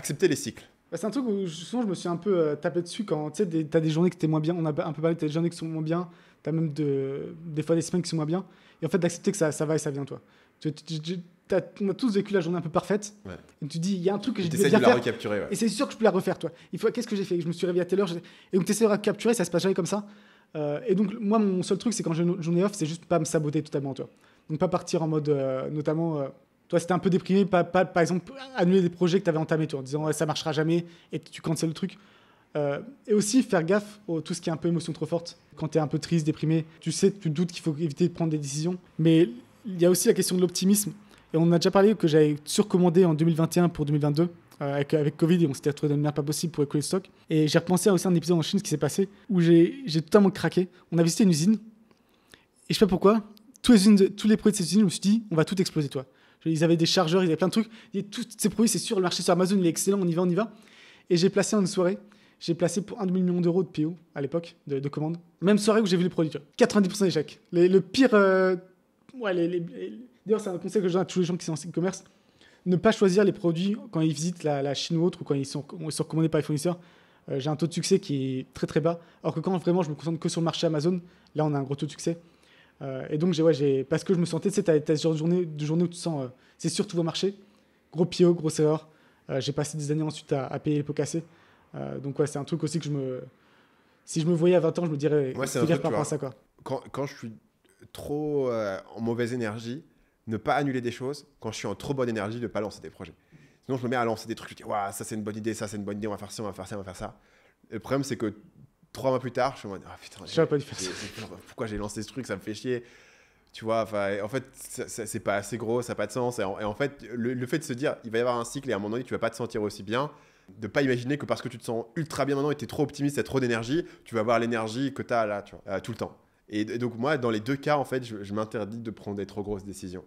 accepter les cycles. Bah, c'est un truc où souvent je me suis un peu tapé dessus quand tu sais, t'as des journées qui étaient moins bien. On a un peu parlé, t'as des journées qui sont moins bien. T'as même des fois des semaines qui sont moins bien. Et en fait, d'accepter que ça va et ça vient, toi. On a tous vécu la journée un peu parfaite. Ouais. Et tu dis, il y a un truc que je devais T'essaies bien de la faire. recapturer. Ouais. Et c'est sûr que je peux la refaire, toi. Qu'est-ce que j'ai fait? Je me suis réveillé à telle heure. Et donc, tu essaies de recapturer, ça se passe jamais comme ça. Et donc, moi, mon seul truc, c'est quand j'ai une journée off, c'est juste pas me saboter totalement, toi. Donc, pas partir en mode, notamment, toi, si t'es un peu déprimé, par exemple, annuler des projets que t'avais entamés, toi, en disant, ouais, ça marchera jamais, et tu cancelles le truc. Et aussi, faire gaffe à tout ce qui est un peu émotion trop forte. Quand t'es un peu triste, déprimé, tu te doutes qu'il faut éviter de prendre des décisions. Mais il y a aussi la question de l'optimisme. Et on a déjà parlé que j'avais surcommandé en 2021 pour 2022. Avec Covid, et on s'était retrouvé dans une merde pas possible pour écouler le stock. Et j'ai repensé à aussi un épisode en Chine, ce qui s'est passé, où j'ai totalement craqué. On a visité une usine, et je sais pas pourquoi, tous les produits de cette usine, je me suis dit, on va tout exploser, toi. Ils avaient des chargeurs, ils avaient plein de trucs. Et tous ces produits, c'est sûr, le marché sur Amazon, il est excellent, on y va. Et j'ai placé en une soirée, j'ai placé pour 1 demi-million d'euros de PO à l'époque, de commandes. Même soirée où j'ai vu les produits, tu vois. 90% d'échecs. Le pire. D'ailleurs, c'est un conseil que je donne à tous les gens qui sont en e-commerce. Ne pas choisir les produits quand ils visitent la Chine ou autre, ou quand ils sont recommandés par les fournisseurs. J'ai un taux de succès qui est très très bas. Alors que quand vraiment je me concentre que sur le marché Amazon, là on a un gros taux de succès. Et donc parce que je me sentais, tu sais, t'as ce genre de journée où tu sens, c'est sûr tout va marcher. Gros PO, grosse erreur. J'ai passé des années ensuite à payer les pots cassés. Donc ouais, c'est un truc aussi que si je me voyais à 20 ans, je me dirais, c'est un truc, par rapport à ça, quoi. Quand je suis trop en mauvaise énergie, ne pas annuler des choses. Quand je suis en trop bonne énergie, ne pas lancer des projets. Sinon, je me mets à lancer des trucs. Je dis, ouais, ça c'est une bonne idée, ça c'est une bonne idée, on va faire ça, on va faire ça, on va faire ça. Le problème, c'est que 3 mois plus tard, je suis en mode, ah putain, j'aurais pas dû faire ça. Pourquoi j'ai lancé ce truc, ça me fait chier. Tu vois, en fait, c'est pas assez gros, ça n'a pas de sens. Et en fait, le fait de se dire, il va y avoir un cycle et à un moment donné, tu vas pas te sentir aussi bien. De pas imaginer que parce que tu te sens ultra bien maintenant et tu es trop optimiste, tu as trop d'énergie, tu vas avoir l'énergie que tu as là, tu vois, tout le temps. Et donc, moi, dans les deux cas, en fait, je m'interdis de prendre des trop grosses décisions.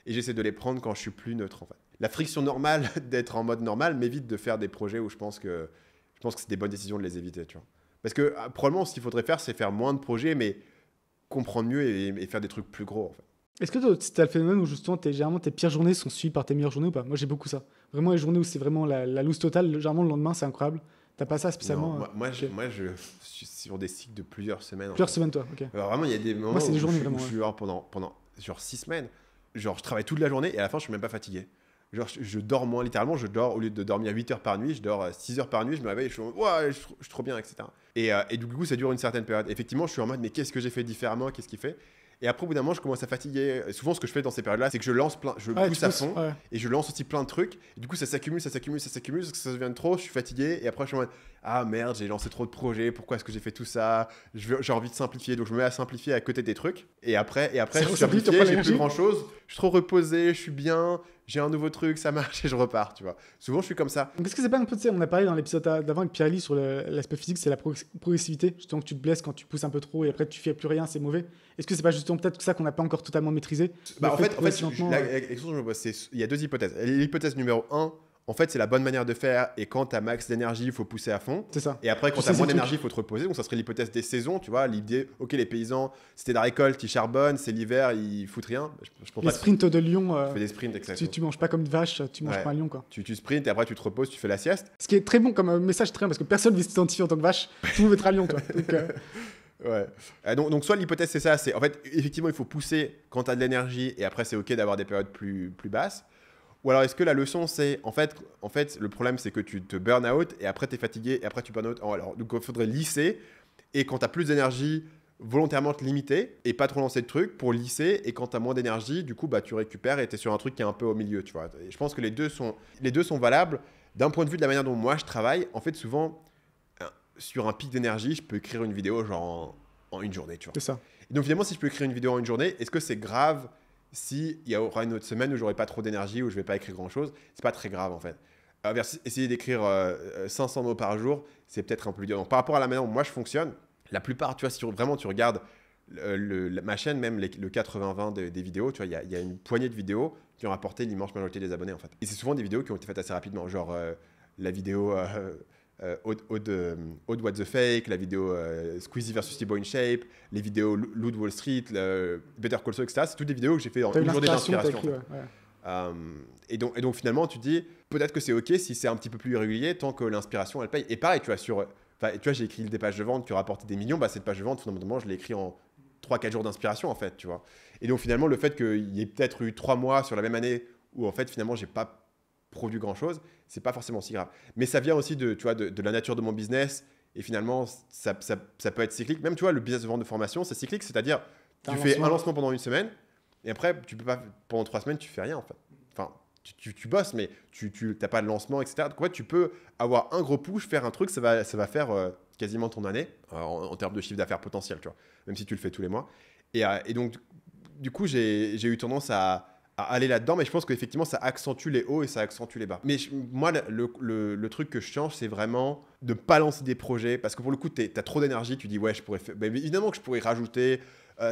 Et j'essaie de les prendre quand je suis plus neutre, en fait. La friction normale d'être en mode normal m'évite de faire des projets où je pense que c'est des bonnes décisions de les éviter, tu vois. Parce que probablement, ce qu'il faudrait faire, c'est faire moins de projets, mais comprendre mieux et faire des trucs plus gros, en fait. Est-ce que tu as le phénomène où justement généralement tes pires journées sont suivies par tes meilleures journées ou pas? Moi j'ai beaucoup ça. Vraiment les journées où c'est vraiment la loose totale, généralement le lendemain c'est incroyable. T'as pas ça spécialement? Non, moi, je suis sur des cycles de plusieurs semaines. Plusieurs semaines toi, ok. Alors vraiment, il y a des moments moi, c'est des journées, où vraiment, je suis genre pendant genre 6 semaines. Genre je travaille toute la journée et à la fin je suis même pas fatigué. Genre je dors moins, littéralement je dors, au lieu de dormir 8 heures par nuit, je dors 6 heures par nuit, je me réveille et je suis en mode, ouais, je suis trop bien, etc. Et du coup ça dure une certaine période. Effectivement je suis en mode mais qu'est-ce que j'ai fait différemment, qu'est-ce qu'il fait? Et après, au bout d'un moment, je commence à fatiguer. Et souvent, ce que je fais dans ces périodes-là, c'est que je pousse à fond. Ouais. Et je lance aussi plein de trucs. Et du coup, ça s'accumule. Parce que ça devient trop. Je suis fatigué. Et après, je suis en mode, ah merde, j'ai lancé trop de projets. Pourquoi est-ce que j'ai fait tout ça? J'ai envie de simplifier. Donc, je me mets à simplifier à côté des trucs. Et après je simplifie. J'ai plus grand-chose. Je suis trop reposé. Je suis bien. J'ai un nouveau truc. Ça marche. Et je repars, tu vois. Souvent, je suis comme ça. Est-ce que c'est pas un peu, tu sais, on a parlé dans l'épisode d'avant avec Pierre-Élie sur l'aspect physique, c'est la progressivité. Justement, que tu te blesses quand tu pousses un peu trop et après, tu fais plus rien, c'est mauvais. Est-ce que c'est pas justement peut-être ça qu'on n'a pas encore totalement maîtrisé? En fait, il y a deux hypothèses. L'hypothèse numéro 1, en fait, c'est la bonne manière de faire. Et quand tu as max d'énergie, il faut pousser à fond. C'est ça. Et après, quand tu as moins d'énergie, il faut te reposer. Donc, ça serait l'hypothèse des saisons. Tu vois, l'idée, ok, les paysans, c'était la récolte, ils charbonnent. C'est l'hiver, ils foutent rien. Les sprints de lion. Tu fais des sprints, exactement. Tu manges pas comme une vache, tu manges pas un lion, quoi. Tu sprints et après, tu te reposes, tu fais la sieste. Ce qui est très bon comme message, très bien, parce que personne ne veut s'identifier en tant que vache. Tout le monde veut être un lion, toi. Donc, ouais. Donc, soit l'hypothèse, c'est ça. C'est, en fait, effectivement, il faut pousser quand tu as de l'énergie. Et après, c'est ok d'avoir des périodes plus basses. Ou alors, est-ce que la leçon, c'est... En fait, le problème, c'est que tu te burn out et après, tu es fatigué et après, tu burn out. Alors, donc, il faudrait lisser. Et quand tu as plus d'énergie, volontairement te limiter et pas trop lancer de trucs pour lisser. Et quand tu as moins d'énergie, du coup, bah, tu récupères et tu es sur un truc qui est un peu au milieu, tu vois. Et je pense que les deux sont valables. D'un point de vue de la manière dont moi, je travaille, en fait, souvent, sur un pic d'énergie, je peux écrire une vidéo genre en une journée, tu vois. C'est ça. Et donc, évidemment, si je peux écrire une vidéo en une journée, est-ce que c'est grave s'il y aura une autre semaine où j'aurai pas trop d'énergie, où je vais pas écrire grand-chose? C'est pas très grave, en fait. Essayer d'écrire 500 mots par jour, c'est peut-être un peu plus dur. Donc, par rapport à la manière dont moi, je fonctionne, la plupart, tu vois, si vraiment tu regardes ma chaîne, même le 80-20 des vidéos, tu vois, il y a une poignée de vidéos qui ont rapporté l'immense majorité des abonnés, en fait. Et c'est souvent des vidéos qui ont été faites assez rapidement, genre la vidéo Aude What the Fake, la vidéo Squeezie versus Thibaut InShape, les vidéos Loot Wall Street, Better Call Saul, etc. C'est toutes des vidéos que j'ai fait en une journée d'inspiration. En fait. Euh, et donc finalement, tu te dis, peut-être que c'est OK si c'est un petit peu plus irrégulier, tant que l'inspiration, elle paye. Et pareil, tu vois, j'ai écrit des pages de vente qui ont rapporté des millions, bah, cette page de vente, fondamentalement, je l'ai écrit en 3-4 jours d'inspiration, en fait, tu vois. Et donc finalement, le fait qu'il y ait peut-être eu 3 mois sur la même année où, en fait, finalement, j'ai pas produit grand-chose, c'est pas forcément si grave. Mais ça vient aussi tu vois, de la nature de mon business, et finalement, ça peut être cyclique. Même, tu vois, le business de vente de formation, c'est cyclique, c'est-à-dire, tu fais un lancement pendant une semaine, et après, tu peux pas, pendant 3 semaines, tu fais rien, en fait. Enfin, tu bosses, mais tu n'as pas de lancement, etc. Donc, ouais, tu peux avoir un gros push, faire un truc, ça va faire quasiment ton année en termes de chiffre d'affaires potentiel, tu vois, même si tu le fais tous les mois. Et donc, du coup, j'ai eu tendance à aller là-dedans, mais je pense qu'effectivement, ça accentue les hauts et ça accentue les bas. Mais moi, le truc que je change, c'est vraiment de ne pas lancer des projets, parce que pour le coup, tu as trop d'énergie, tu dis, ouais, je pourrais faire... Ben, évidemment que je pourrais rajouter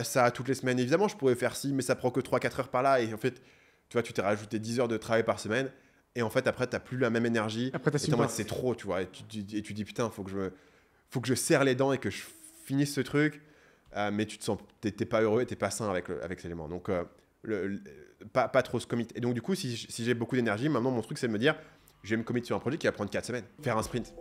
ça toutes les semaines, évidemment, je pourrais faire ci, mais ça prend que 3-4 heures par là, et en fait, tu vois, tu t'es rajouté 10 heures de travail par semaine, et en fait, après, tu n'as plus la même énergie, Après, et c'est trop, tu vois, et tu dis, putain, faut que je serre les dents et que je finisse ce truc, mais tu te sens, t'es pas heureux et t'es pas sain avec cet élément. Donc, pas trop se commit. Et donc, du coup, si j'ai beaucoup d'énergie, maintenant, mon truc, c'est de me dire, je vais me commit sur un projet qui va prendre 4 semaines. Faire un sprint.